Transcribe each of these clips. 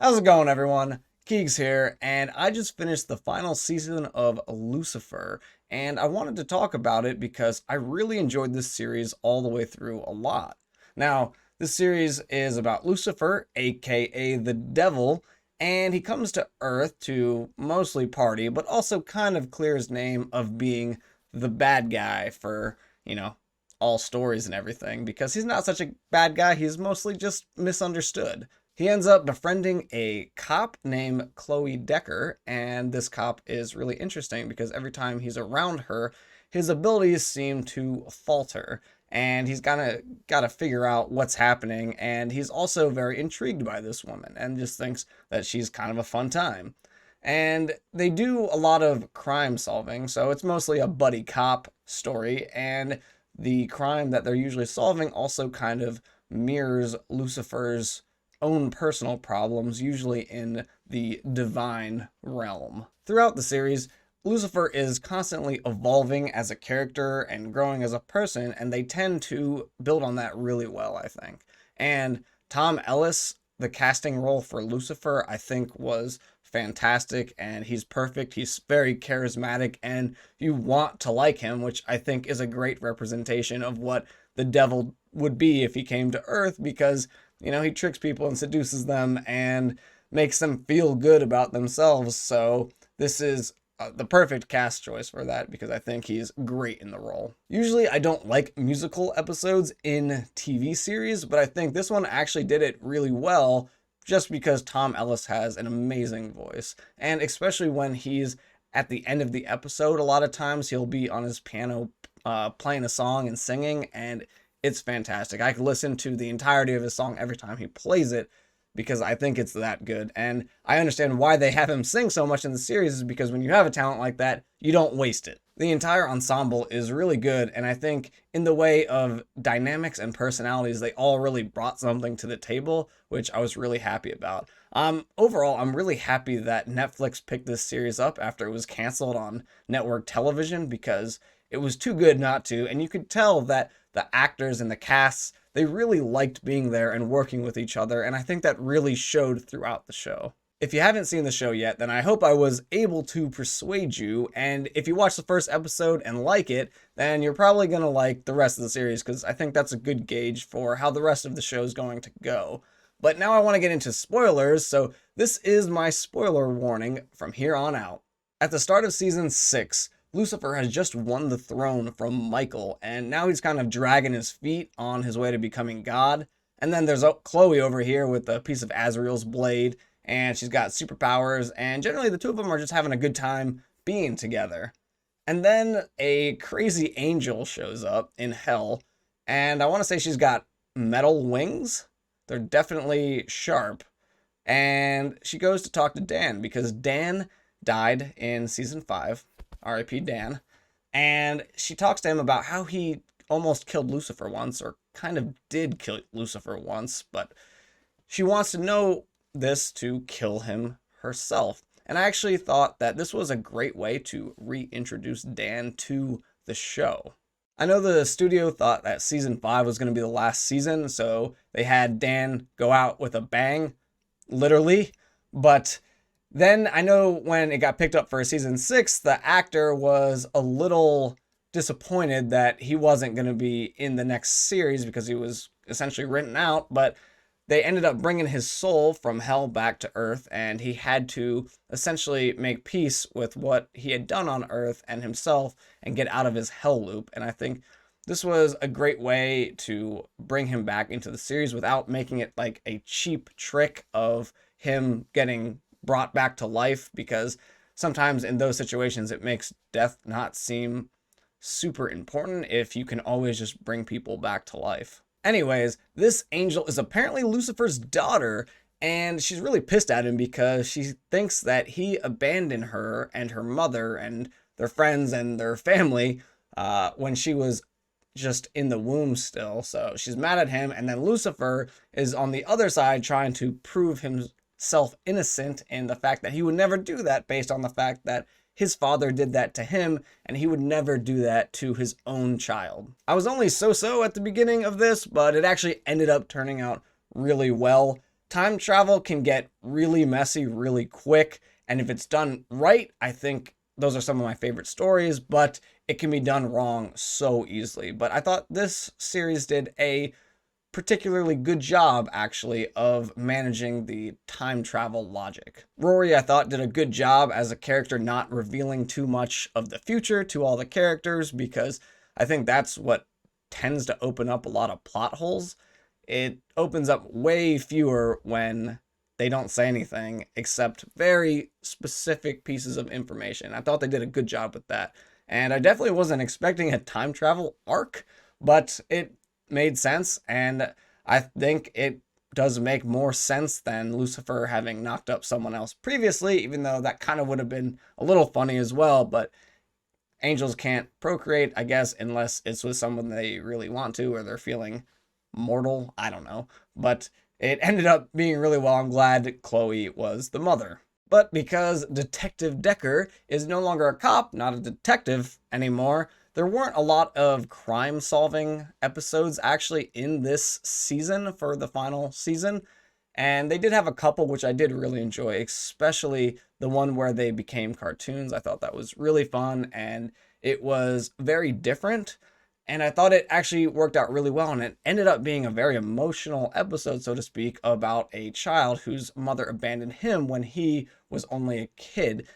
How's it going, everyone? Keegs here, and I just finished the final season of Lucifer, and I wanted to talk about it because I really enjoyed this series all the way through a lot. Now, this series is about Lucifer, aka the devil, and he comes to Earth to mostly party, but also kind of clear his name of being the bad guy for, all stories and everything, because he's not such a bad guy, he's mostly just misunderstood. He ends up befriending a cop named Chloe Decker, and this cop is really interesting because every time he's around her, his abilities seem to falter, and he's gotta figure out what's happening, and he's also very intrigued by this woman and just thinks that she's kind of a fun time. And they do a lot of crime solving, so it's mostly a buddy cop story, and the crime that they're usually solving also kind of mirrors Lucifer's own personal problems, usually in the divine realm. Throughout the series, Lucifer is constantly evolving as a character and growing as a person, and they tend to build on that really well, I think. And Tom Ellis, the casting role for Lucifer, I think was fantastic, and he's perfect. He's very charismatic, and you want to like him, which I think is a great representation of what the devil would be if he came to Earth, because he tricks people and seduces them and makes them feel good about themselves. So this is the perfect cast choice for that, because I think he's great in the role. Usually I don't like musical episodes in TV series, but I think this one actually did it really well just because Tom Ellis has an amazing voice. And especially when he's at the end of the episode, a lot of times he'll be on his piano playing a song and singing, and it's fantastic. I could listen to the entirety of his song every time he plays it because I think it's that good. And I understand why they have him sing so much in the series, is because when you have a talent like that, you don't waste it. The entire ensemble is really good, and I think in the way of dynamics and personalities, they all really brought something to the table, which I was really happy about. Overall, I'm really happy that Netflix picked this series up after it was canceled on network television, because it was too good not to, and you could tell that the actors and the casts, they really liked being there and working with each other, and I think that really showed throughout the show. If you haven't seen the show yet, then I hope I was able to persuade you, and if you watch the first episode and like it, then you're probably going to like the rest of the series, because I think that's a good gauge for how the rest of the show is going to go. But now I want to get into spoilers, so this is my spoiler warning from here on out. At the start of season 6, Lucifer has just won the throne from Michael, and now he's kind of dragging his feet on his way to becoming God. And then there's Chloe over here with a piece of Azrael's blade, and she's got superpowers, and generally the two of them are just having a good time being together. And then a crazy angel shows up in hell, and I want to say she's got metal wings. They're definitely sharp. And she goes to talk to Dan, because Dan died in season 5. R.I.P. Dan. And she talks to him about how he almost killed Lucifer once, or kind of did kill Lucifer once, but she wants to know this to kill him herself. And I actually thought that this was a great way to reintroduce Dan to the show. I know the studio thought that season 5 was going to be the last season, so they had Dan go out with a bang, literally, but then I know when it got picked up for season 6, the actor was a little disappointed that he wasn't going to be in the next series because he was essentially written out, but they ended up bringing his soul from hell back to Earth, and he had to essentially make peace with what he had done on Earth and himself and get out of his hell loop. And I think this was a great way to bring him back into the series without making it like a cheap trick of him getting brought back to life, because sometimes in those situations it makes death not seem super important if you can always just bring people back to life. Anyways, this angel is apparently Lucifer's daughter, and she's really pissed at him because she thinks that he abandoned her and her mother and their friends and their family when she was just in the womb still. So she's mad at him, and then Lucifer is on the other side trying to prove himself innocent in the fact that he would never do that, based on the fact that his father did that to him, and he would never do that to his own child. I was only so-so at the beginning of this, but it actually ended up turning out really well. Time travel can get really messy really quick, and if it's done right, I think those are some of my favorite stories, but it can be done wrong so easily. But I thought this series did a particularly good job, actually, of managing the time travel logic. Rory, I thought, did a good job as a character, not revealing too much of the future to all the characters, because I think that's what tends to open up a lot of plot holes. It opens up way fewer when they don't say anything except very specific pieces of information. I thought they did a good job with that. And I definitely wasn't expecting a time travel arc, but it made sense, and I think it does make more sense than Lucifer having knocked up someone else previously, even though that kind of would have been a little funny as well. But angels can't procreate, I guess, unless it's with someone they really want to, or they're feeling mortal. I don't know. But it ended up being really well. I'm glad Chloe was the mother. But because Detective Decker is no longer a cop, not a detective anymore, there weren't a lot of crime-solving episodes actually in this season for the final season. And they did have a couple which I did really enjoy, especially the one where they became cartoons. I thought that was really fun, and it was very different. And I thought it actually worked out really well, and it ended up being a very emotional episode, so to speak, about a child whose mother abandoned him when he was only a kid.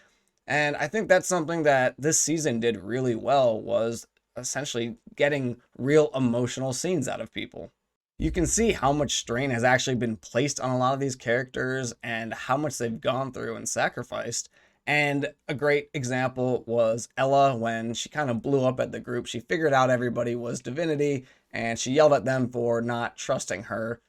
And I think that's something that this season did really well, was essentially getting real emotional scenes out of people. You can see how much strain has actually been placed on a lot of these characters and how much they've gone through and sacrificed. And a great example was Ella when she kind of blew up at the group. She figured out everybody was divinity, and she yelled at them for not trusting her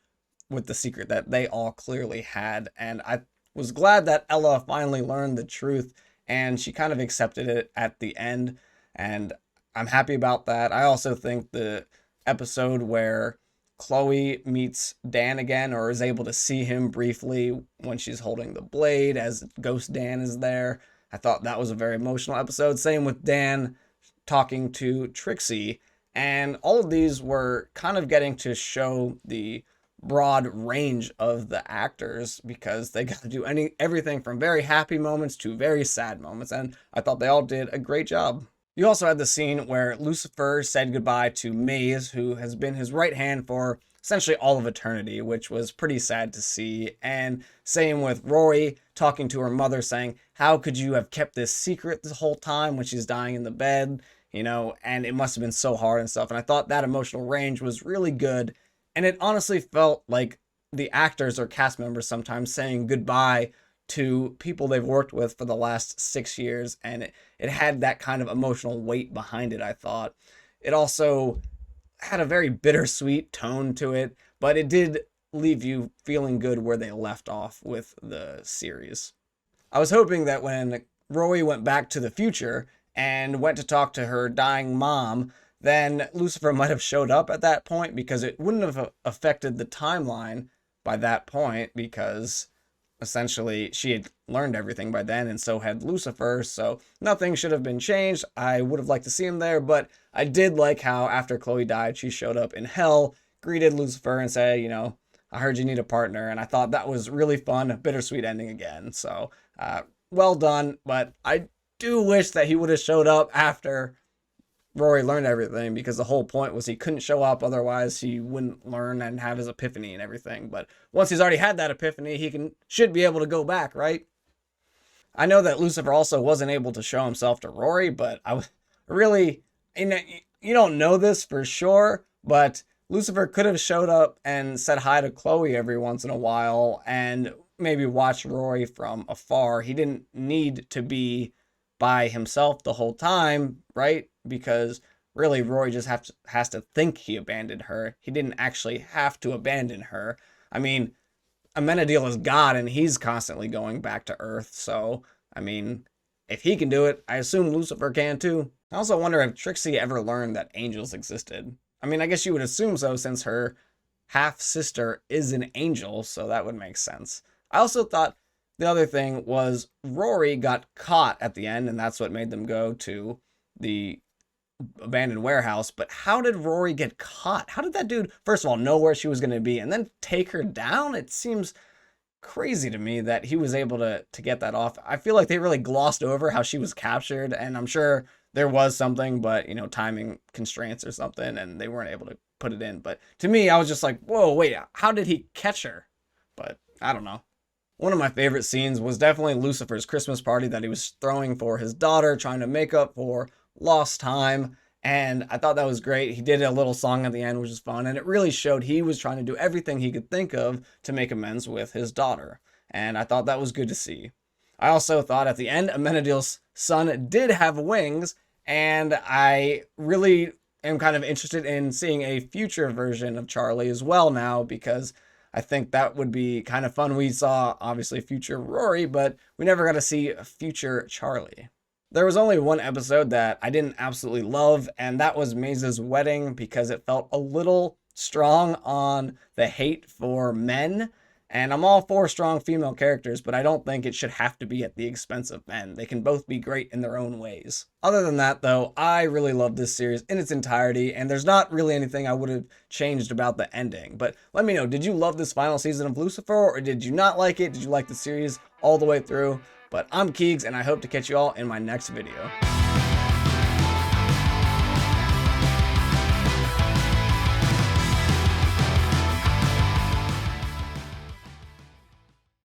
with the secret that they all clearly had. And I was glad that Ella finally learned the truth, and she kind of accepted it at the end. And I'm happy about that. I also think the episode where Chloe meets Dan again, or is able to see him briefly when she's holding the blade as Ghost Dan is there, I thought that was a very emotional episode. Same with Dan talking to Trixie. And all of these were kind of getting to show the broad range of the actors, because they got to do everything from very happy moments to very sad moments, and I thought they all did a great job. You also had the scene where Lucifer said goodbye to Maze, who has been his right hand for essentially all of eternity, which was pretty sad to see. And same with Rory talking to her mother, saying, how could you have kept this secret this whole time when she's dying in the bed? You know, and it must have been so hard and stuff. And I thought that emotional range was really good. And it honestly felt like the actors or cast members sometimes saying goodbye to people they've worked with for the last 6 years, and it had that kind of emotional weight behind it, I thought. It also had a very bittersweet tone to it, but it did leave you feeling good where they left off with the series. I was hoping that when Rory went back to the future and went to talk to her dying mom, then Lucifer might have showed up at that point, because it wouldn't have affected the timeline by that point, because essentially she had learned everything by then, and so had Lucifer, so nothing should have been changed. I would have liked to see him there, but I did like how after Chloe died, she showed up in hell, greeted Lucifer, and said, you know, I heard you need a partner, and I thought that was really fun, a bittersweet ending again. So well done, but I do wish that he would have showed up after Rory learned everything, because the whole point was he couldn't show up, otherwise he wouldn't learn and have his epiphany and everything. But once he's already had that epiphany, he should be able to go back, right? I know that Lucifer also wasn't able to show himself to Rory, but I really, you don't know this for sure, but Lucifer could have showed up and said hi to Chloe every once in a while and maybe watched Rory from afar. He didn't need to be by himself the whole time, right? Because really Rory just has to think he abandoned her. He didn't actually have to abandon her. I mean, Amenadiel is God, and he's constantly going back to Earth, so, I mean, if he can do it, I assume Lucifer can too. I also wonder if Trixie ever learned that angels existed. I mean, I guess you would assume so, since her half-sister is an angel, so that would make sense. I also thought the other thing was Rory got caught at the end, and that's what made them go to the abandoned warehouse. But how did Rory get caught? How did that dude, first of all, know where she was going to be and then take her down? It seems crazy to me that he was able to get that off. I feel like they really glossed over how she was captured, and I'm sure there was something, but timing constraints or something, and they weren't able to put it in. But to me, I was just like, whoa, wait, how did he catch her? But I don't know. One of my favorite scenes was definitely Lucifer's Christmas party that he was throwing for his daughter, trying to make up for lost time. And I thought that was great. He did a little song at the end, which was fun. And it really showed he was trying to do everything he could think of to make amends with his daughter. And I thought that was good to see. I also thought at the end, Amenadiel's son did have wings. And I really am kind of interested in seeing a future version of Charlie as well now, because I think that would be kind of fun. We saw, obviously, future Rory, but we never got to see future Charlie. There was only one episode that I didn't absolutely love, and that was Maze's wedding, because it felt a little strong on the hate for men. And I'm all for strong female characters, but I don't think it should have to be at the expense of men. They can both be great in their own ways. Other than that, though, I really love this series in its entirety, and there's not really anything I would have changed about the ending. But let me know, did you love this final season of Lucifer, or did you not like it? Did you like the series all the way through? But I'm Keegs, and I hope to catch you all in my next video.